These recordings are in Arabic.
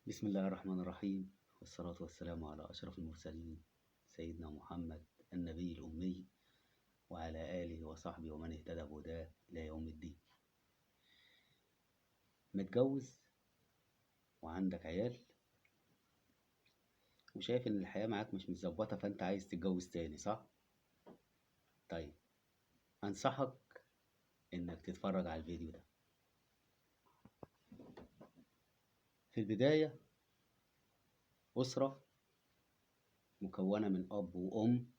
بسم الله الرحمن الرحيم، والصلاة والسلام على أشرف المرسلين سيدنا محمد النبي الأمي وعلى آله وصحبه ومن اهتدى بهداه إلى يوم الدين. متجوز وعندك عيال وشايف إن الحياة معاك مش متظبطة، فأنت عايز تتجوز تاني، صح؟ طيب، أنصحك إنك تتفرج على الفيديو ده. في البداية، أسرة مكونة من أب وأم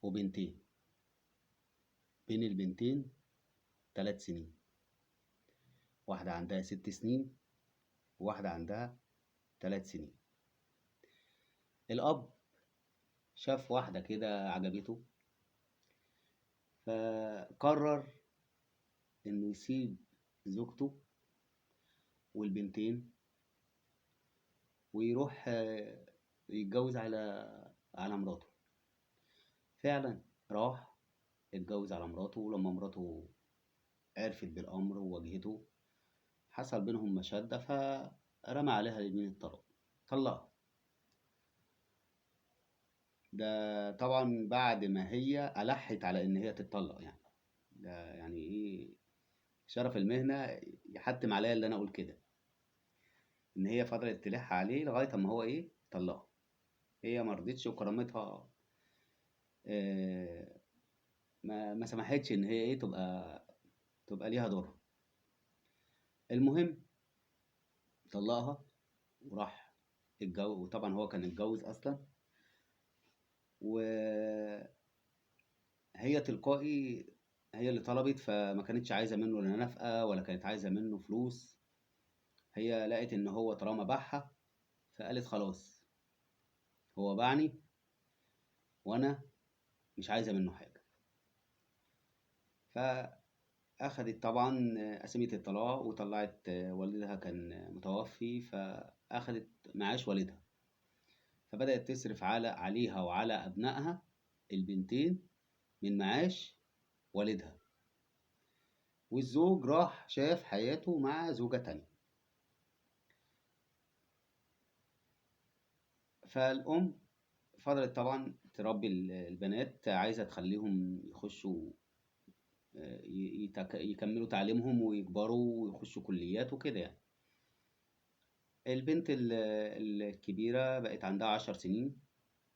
وبنتين. بين البنتين 3 سنين، واحدة عندها 6 سنين وواحدة عندها 3 سنين. الأب شاف واحدة كده عجبته، فقرر إنه يسيب زوجته والبنتين ويروح يتجوز على مراته. فعلا راح اتجوز على مراته، ولما مراته عرفت بالأمر وواجهته حصل بينهم مشادة، فرمى عليها يمين الطلاق، طلقها. ده طبعا بعد ما هي ألحت على إن هي تتطلق. يعني ده يعني إيه، شرف المهنة يحتم عليا اللي أنا أقول كده، إن هي فضلت تلح عليه لغاية أما هو إيه طلقها. هي ما رضتش، وكرامتها آه، ما سمحتش إن هي إيه تبقى ليها دور. المهم طلقها وراح اتجوز، وطبعا هو كان اتجوز أصلا، وهي تلقائي هي اللي طلبت، فما كانتش عايزة منه لا نفقة ولا كانت عايزة منه فلوس. هي لقت إن هو طالما باعها فقالت خلاص، هو باعني وأنا مش عايزة منه حاجة. فأخدت طبعا قسمت الطلاق وطلعت. والدها كان متوفي، فأخدت معاش والدها، فبدأت تصرف عليها وعلى أبنائها البنتين من معاش والدها. والزوج راح شاف حياته مع زوجة تانية. فالأم فضلت طبعا تربي البنات، عايزة تخليهم يخشوا يكملوا تعليمهم ويكبروا ويخشوا كليات وكده يعني. البنت الكبيرة بقت عندها 10 سنين،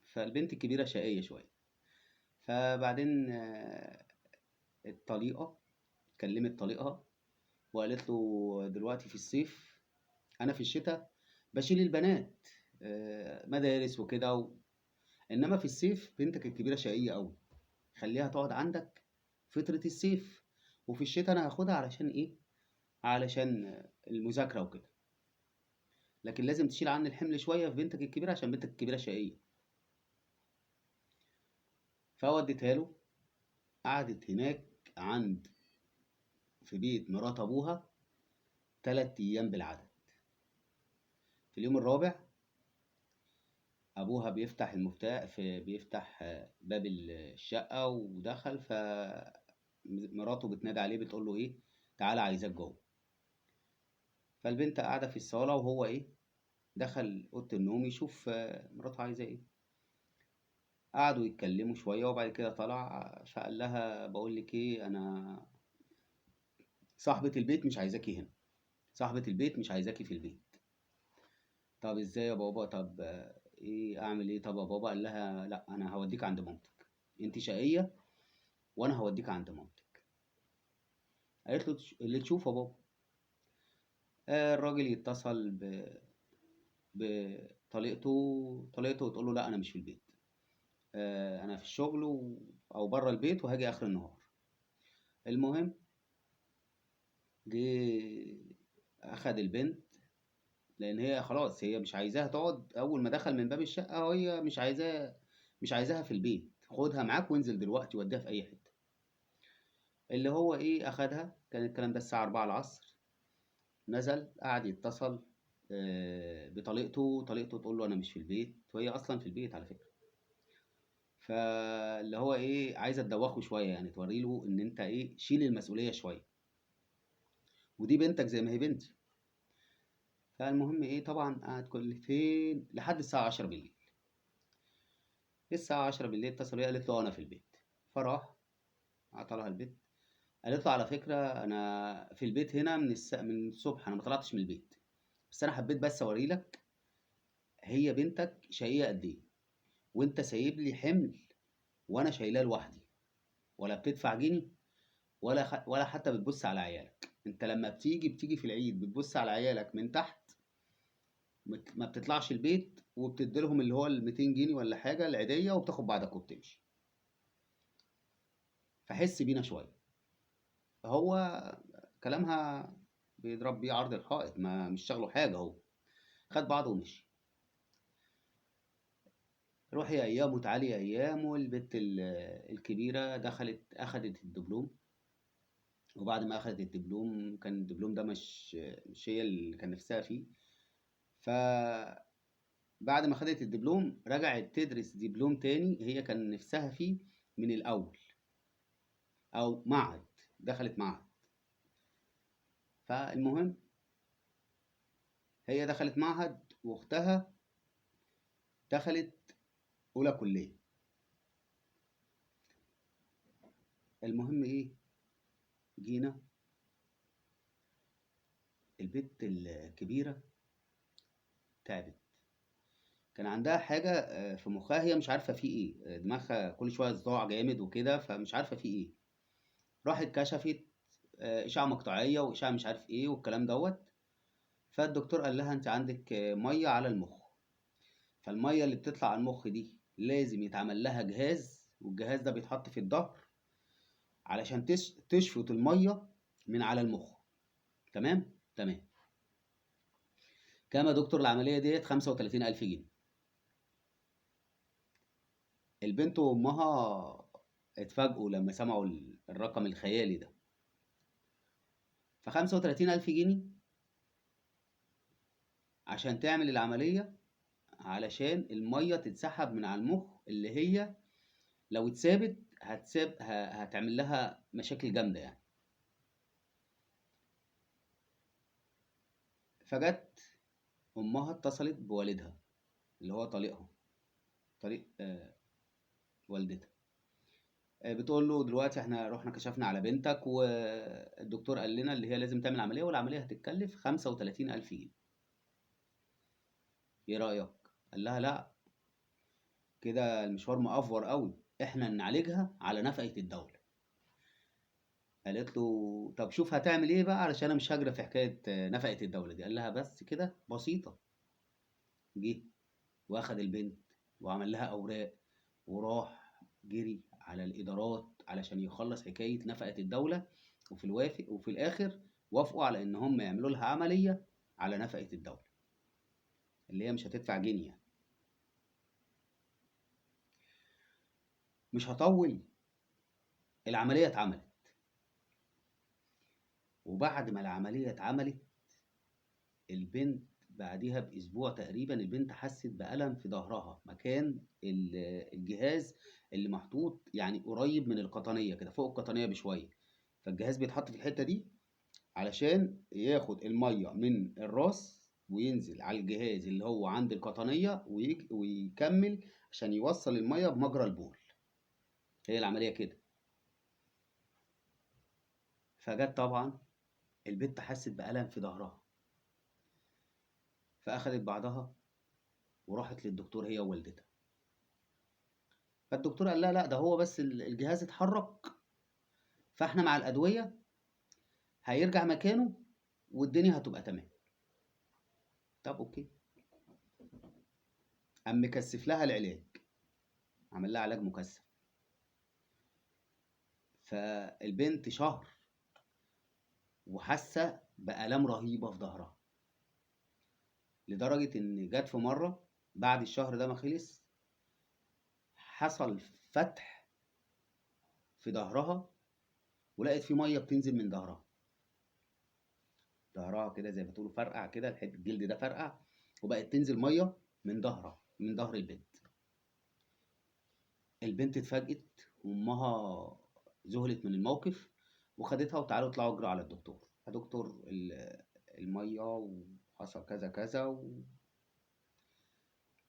فالبنت الكبيرة شقية شوية. فبعدين الطليقة كلمت طليقها وقالت له دلوقتي في الصيف، أنا في الشتاء بشيل البنات مدارس وكده إنما في الصيف بنتك الكبيرة شقية أوي، خليها تقعد عندك فترة الصيف، وفي الشتاء أنا هاخدها علشان إيه؟ علشان المذاكرة وكده، لكن لازم تشيل عني الحمل شوية في بنتك الكبيرة عشان بنتك الكبيرة شقية. فوديتها له، قعدت هناك في بيت مرات أبوها 3 أيام بالعدد. في اليوم الرابع أبوها بيفتح المفتاح، بيفتح باب الشقة ودخل، فمراته بتنادي عليه بتقول له إيه، تعالى عايزاك جوه. فالبنت قاعدة في الصالة وهو إيه دخل أوضة النوم يشوف مراته عايزة إيه. قعدوا يتكلموا شوية وبعد كده طلع، فقال لها بقول لك إيه، أنا صاحبة البيت مش عايزاكي هنا، صاحبة البيت مش عايزاكي في البيت. طب ازاي يا بابا؟ طب ايه اعمل ايه؟ طب يا بابا قال لها لا، انا هوديك عند مامتك، انت شقية وانا هوديك عند مامتك. قالت له اللي تشوفه يا بابا. الراجل يتصل بطليقته، طليقته تقول له لا انا مش في البيت، انا في الشغل او بره البيت وهاجي اخر النهار. المهم جه اخد البنت، لان هي خلاص هي مش عايزاها تقعد. اول ما دخل من باب الشقه وهي مش عايزاها في البيت، خدها معاك وانزل دلوقتي وديها في اي حته. اللي هو ايه اخدها، كان الكلام ده الساعه 4 العصر. نزل قعد يتصل طليقته تقول له انا مش في البيت، وهي اصلا في البيت على فكره. فاللي هو ايه عايزه تدوخه شويه، يعني توري له ان انت ايه شيل المسؤوليه شويه، ودي بنتك زي ما هي بنتي. فالمهم ايه، طبعا قعد كل فين لحد الساعة 10 بالليل. الساعة 10 بالليل اتصل بيا، قالت له انا في البيت. فراح عطلها البيت. قالت له على فكرة انا في البيت هنا من الصبح، انا ما طلعتش من البيت، بس انا حبيت بس اوري لك هي بنتك شقية قد ايه، وانت سايب لي حمل وانا شايلاه لوحدي، ولا بتدفع جنيه ولا حتى بتبص على عيالك. انت لما بتيجي في العيد بتبص على عيالك من تحت، ما بتطلعش البيت، وبتديلهم اللي هو ال 200 جنيه ولا حاجة العيدية، وبتاخد بعضك وبتمشي. فحس بينا شوية. هو كلامها بيضرب بيه عرض الحائط، ما مش شغله حاجة. هو خد بعضه ومشي. روح يا ايام وتعالي يا ايام، والبت الكبيرة دخلت اخدت الدبلوم. وبعد ما اخدت الدبلوم، كان الدبلوم ده مش هي اللي كان نفسها فيه. فبعد ما خدت الدبلوم رجعت تدرس دبلوم تاني هي كان نفسها فيه من الاول، او معهد، دخلت معهد. فالمهم هي دخلت معهد، واختها دخلت اولى كلية. المهم ايه، جينا البت الكبيرة تعبت. كان عندها حاجة في مخها، هي مش عارفة في ايه، دماغها كل شوية صداع جامد وكده، فمش عارفة في ايه. راحت كشفت اشعة مقطعية واشعة مش عارف ايه والكلام دوت. فالدكتور قال لها انت عندك مية على المخ. فالمية اللي بتطلع على المخ دي لازم يتعمل لها جهاز، والجهاز ده بيتحط في الظهر علشان تشفط المية من على المخ. تمام تمام. كام يا دكتور العملية ديت؟ 35,000 جنيه. البنت وأمها اتفاجئوا لما سمعوا الرقم الخيالي ده. ف35,000 جنيه عشان تعمل العملية، علشان المية تتسحب من على المخ، اللي هي لو اتسابت هتعمل لها مشاكل جامدة يعني. فجت أمها اتصلت بوالدها اللي هو طليقها، طليق والدتها. بتقول له دلوقتي احنا رحنا كشفنا على بنتك، والدكتور قال لنا اللي هي لازم تعمل عملية، والعملية هتتكلف 35,000 جنيه. ايه رأيك؟ قال لها لا، كده المشوار مأفور قوي، احنا نعالجها على نفقة الدولة. قالت له طب شوف هتعمل ايه بقى، علشان انا مش هجرى في حكاية نفقة الدولة دي. قال لها بس كده بسيطة. جه واخد البنت وعمل لها اوراق، وراح جري على الادارات علشان يخلص حكاية نفقة الدولة. وفي الاخر وافقوا على ان هم يعملوا لها عملية على نفقة الدولة، اللي هي مش هتدفع جنيه يعني. مش هطول، العملية اتعملت. وبعد ما العملية اتعملت، البنت بعديها بأسبوع تقريبا البنت حست بألم في ظهرها، مكان الجهاز اللي محطوط يعني قريب من القطنية كده، فوق القطنية بشوية. فالجهاز بيتحط في الحتة دي علشان ياخد المية من الراس وينزل على الجهاز اللي هو عند القطنية ويكمل عشان يوصل المية بمجرى البول. هي العملية كده. فجت طبعا البنت حست بألم في ظهرها، فأخدت بعضها وراحت للدكتور هي ووالدتها. فالدكتور قال لها لا، ده هو بس الجهاز اتحرك، فاحنا مع الأدوية هيرجع مكانه والدنيا هتبقى تمام. طب اوكي. قام مكثف لها العلاج، عمل لها علاج مكثف. فالبنت شهر وحاسه بآلام رهيبة في ظهرها، لدرجة ان جت في مرة بعد الشهر ده ما خلص حصل فتح في ظهرها، ولقيت في مية بتنزل من ظهرها. ظهرها كده زي ما تقولوا فرقع كده، الحته الجلد ده فرقع، وبقت تنزل ميه من ظهرها، من ظهر البنت. البنت اتفاجئت، وامها ذهلت من الموقف، وخدتها وتعالوا اطلعوا اجروا على الدكتور. يا دكتور الميه حصل كذا كذا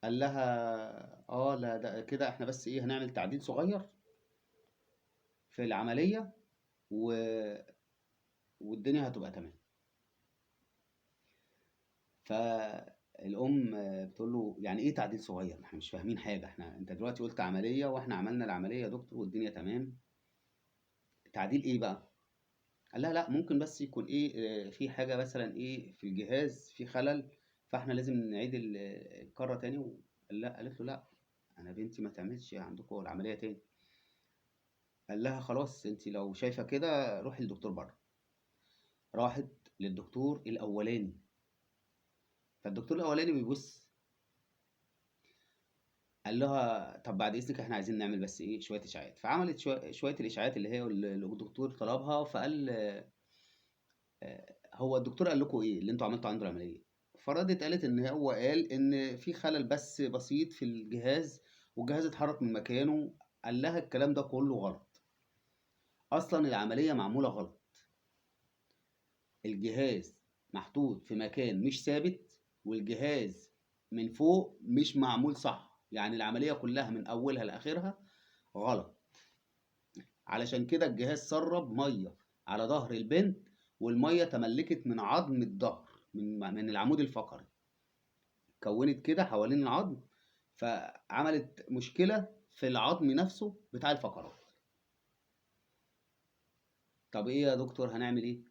قال لها لا ده كده احنا بس ايه هنعمل تعديل صغير في العملية و... والدنيا هتبقى تمام. فالأم بتقول له يعني ايه تعديل صغير؟ احنا مش فاهمين حاجة، انت دلوقتي قلت عملية واحنا عملنا العملية يا دكتور والدنيا تمام، تعديل ايه بقى؟ قال لها لا ممكن بس يكون ايه في حاجة مثلا ايه في الجهاز في خلل، فاحنا لازم نعيد الكرة تاني قالت له لا انا بنتي ما تعملش عندكم العملية تاني. قال لها خلاص انت لو شايفة كده روحي للدكتور بره. راحت للدكتور الاولاني. فالدكتور الاولاني بيبص قال لها طب بعد اذنك احنا عايزين نعمل بس ايه شويه اشاعات. فعملت شويه الاشاعات اللي هي الدكتور طلبها. فقال هو الدكتور قال لكم ايه اللي انتوا عملتوا عنده العمليه؟ فردت قالت ان هو قال ان في خلل بس بسيط في الجهاز والجهاز اتحرك من مكانه. قال لها الكلام ده كله غلط، اصلا العمليه معموله غلط، الجهاز محطوط في مكان مش ثابت والجهاز من فوق مش معمول صح، يعني العمليه كلها من اولها لاخرها غلط. علشان كده الجهاز سرب ميه على ظهر البنت والميه تملكت من عظم الظهر من العمود الفقري، كونت كده حوالين العظم فعملت مشكله في العظم نفسه بتاع الفقرات. طب ايه يا دكتور هنعمل ايه؟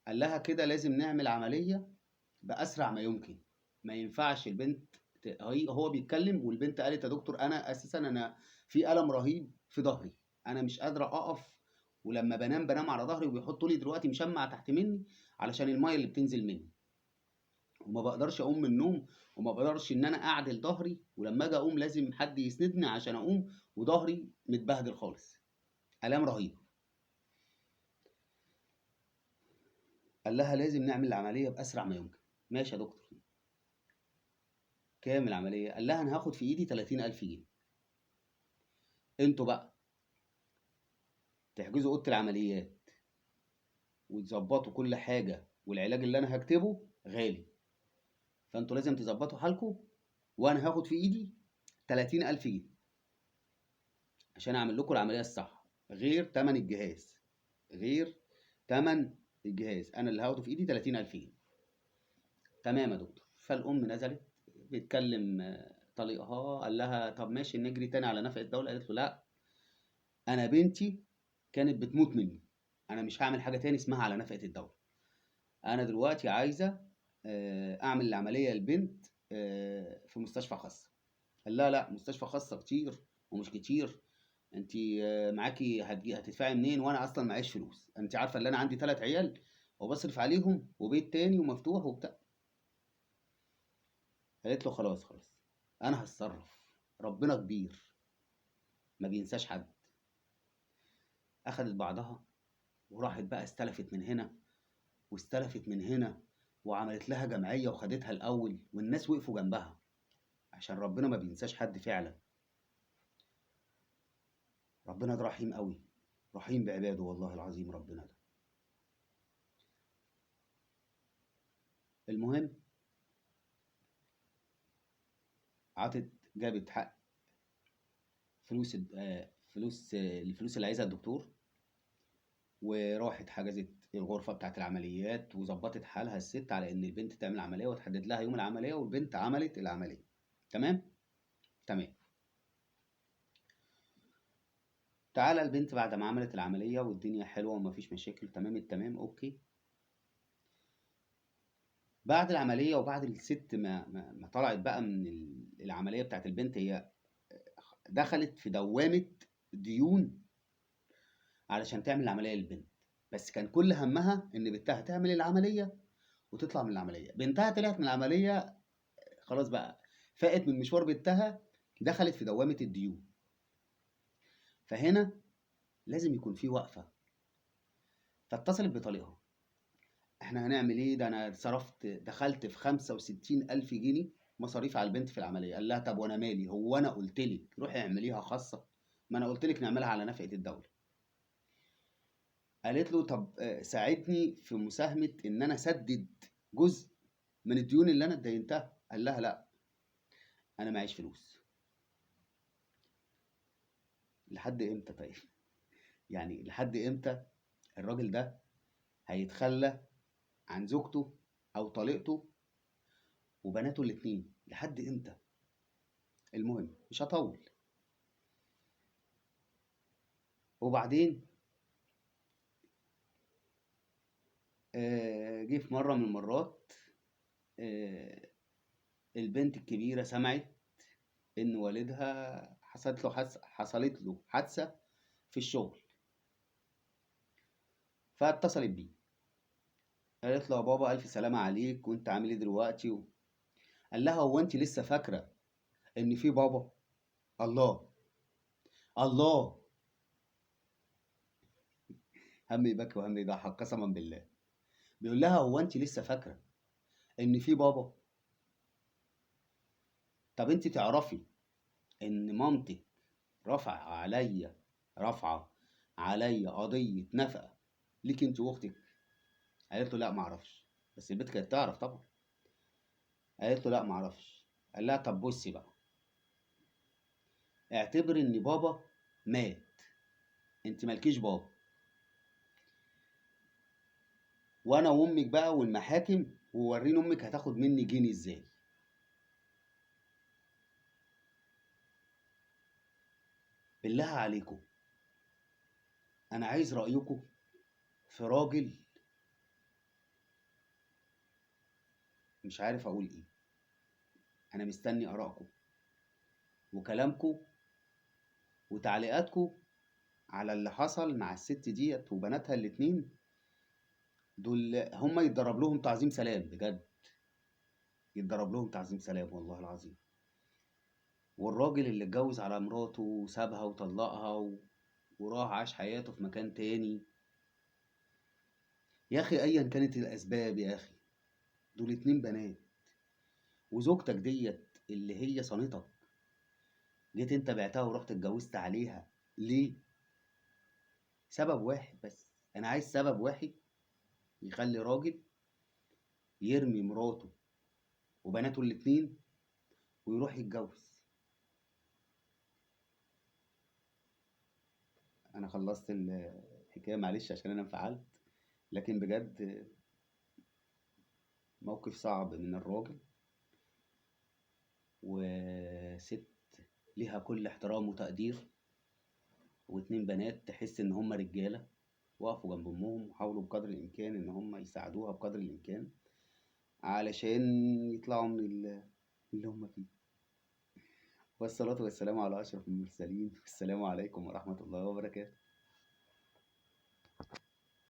قال لها كده لازم نعمل عمليه باسرع ما يمكن. ما ينفعش البنت هو بيتكلم والبنت قالت يا دكتور انا اساسا في الم رهيب في ظهري، انا مش قادره اقف، ولما بنام على ظهري وبيحطوا لي دلوقتي مشمع تحت مني علشان الميه اللي بتنزل مني، وما بقدرش اقوم من النوم، وما بقدرش ان انا اعدل ظهري، ولما اجي اقوم لازم حد يسندني عشان اقوم، وظهري متبهدل خالص، الام رهيب. قال لها لازم نعمل العمليه باسرع ما يمكن. ماشي يا دكتور، كام العمليه؟ قال لها انا هاخد في ايدي 30,000 جنيه، انتوا بقى تحجزوا اوضه العمليات وتظبطوا كل حاجه، والعلاج اللي انا هكتبه غالي، فانتوا لازم تظبطوا حالكم، وانا هاخد في ايدي 30,000 جنيه عشان اعمل لكم العمليه الصح، غير تمن الجهاز، غير تمن الجهاز انا اللي هاخده في ايدي 30,000 جنيه. تمام يا دكتور. فالام نزلت بتكلم طليقها، قال لها طب ماشي نجري تاني على نفقه الدوله. قالت له لا انا بنتي كانت بتموت مني، انا مش هعمل حاجه تاني اسمها على نفقه الدوله، انا دلوقتي عايزه اعمل العمليه للبنت في مستشفى خاصه. قال لا لا مستشفى خاصه كتير ومش كتير، انت معاكي هتدفعي منين وانا اصلا معيش فلوس، انت عارفه ان انا عندي 3 عيال وبصرف عليهم وبيت تاني ومفتوح وبتاع. قالت له خلاص خلاص انا هتصرف، ربنا كبير ما بينساش حد. اخدت بعضها وراحت بقى استلفت من هنا واستلفت من هنا، وعملت لها جمعيه وخدتها الاول والناس وقفوا جنبها عشان ربنا ما بينساش حد فعلا. ربنا ده رحيم قوي، رحيم بعباده والله العظيم ربنا ده. المهم عطت جابت حق الفلوس اللي عايزها الدكتور، وراحت حجزت الغرفة بتاعت العمليات وظبطت حالها الست على ان البنت تعمل عملية وتحدد لها يوم العملية، والبنت عملت العملية. تمام تمام. تعالى البنت بعد ما عملت العملية والدنيا حلوة ومفيش مشاكل تمام التمام اوكي. بعد العملية وبعد الست ما طلعت بقى من العملية بتاعت البنت، هي دخلت في دوامة ديون علشان تعمل العملية للبنت، بس كان كل همها ان بنتها تعمل العملية وتطلع من العملية. بنتها طلعت من العملية خلاص بقى، فاقت من مشوار بنتها، دخلت في دوامة الديون. فهنا لازم يكون في وقفة. فاتصلت بطليقها، احنا هنعمل ايه ده انا دخلت في 65,000 جنيه مصاريف على البنت في العملية. قال لها طب وانا مالي، هو انا قلت لك روحي اعمليها خاصة؟ ما انا قلت لك نعملها على نفقة الدولة. قالت له طب ساعدني في مساهمة ان انا اسدد جزء من الديون اللي انا اتدينتها. قال لها لا، انا معيش فلوس. لحد امتى طيب؟ يعني لحد امتى الراجل ده هيتخلى عن زوجته او طليقته وبناته الاتنين؟ لحد امتى؟ المهم مش هطول. وبعدين جه في مرة من المرات، آه، البنت الكبيرة سمعت إن والدها حصلت له حادثة في الشغل. فاتصلت بيه، قالت له يا بابا ألف سلامة عليك، وأنت عامل إيه دلوقتي قال لها هو أنت لسه فاكرة إن في بابا؟ الله، الله. هم يبكي وهم يضحك قسما بالله. بيقول لها هو أنت لسه فاكرة إن في بابا؟ طب أنت تعرفي إن مامتك رافعة عليا قضية نفقة ليك أنت وأختك؟ قالت له لا معرفش. بس البنت كانت تعرف طبعا. قالت له لا معرفش. قال لها طب بصي بقى، اعتبر ان بابا مات، انت مالكيش بابا، وانا وامك بقى والمحاكم، ووريني امك هتاخد مني جنيه ازاي. بالله عليكم، انا عايز رايكم في راجل مش عارف اقول ايه. انا مستني ارائكم وكلامكم وتعليقاتكم على اللي حصل مع الست ديت وبناتها الاتنين دول. هم يتضرب لهم تعظيم سلام بجد، يتضرب لهم تعظيم سلام والله العظيم. والراجل اللي اتجوز على مراته وسابها وطلقها وراح عاش حياته في مكان تاني. يا اخي ايا كانت الاسباب يا اخي، دول اتنين بنات. وزوجتك ديت اللي هي صانتك، جيت انت بعتها ورحت اتجوزت عليها ليه؟ سبب واحد بس. انا عايز سبب واحد يخلي راجل يرمي مراته وبناته الاتنين ويروح يتجوز. انا خلصت الحكايه، معلش عشان انا انفعلت، لكن بجد موقف صعب من الراجل. وست ليها كل احترام وتقدير، واتنين بنات تحس ان هم رجاله، وقفوا جنب امهم وحاولوا بقدر الامكان ان هم يساعدوها بقدر الامكان علشان يطلعوا من اللي هم فيه. والصلاة والسلام على اشرف المرسلين، والسلام عليكم ورحمة الله وبركاته.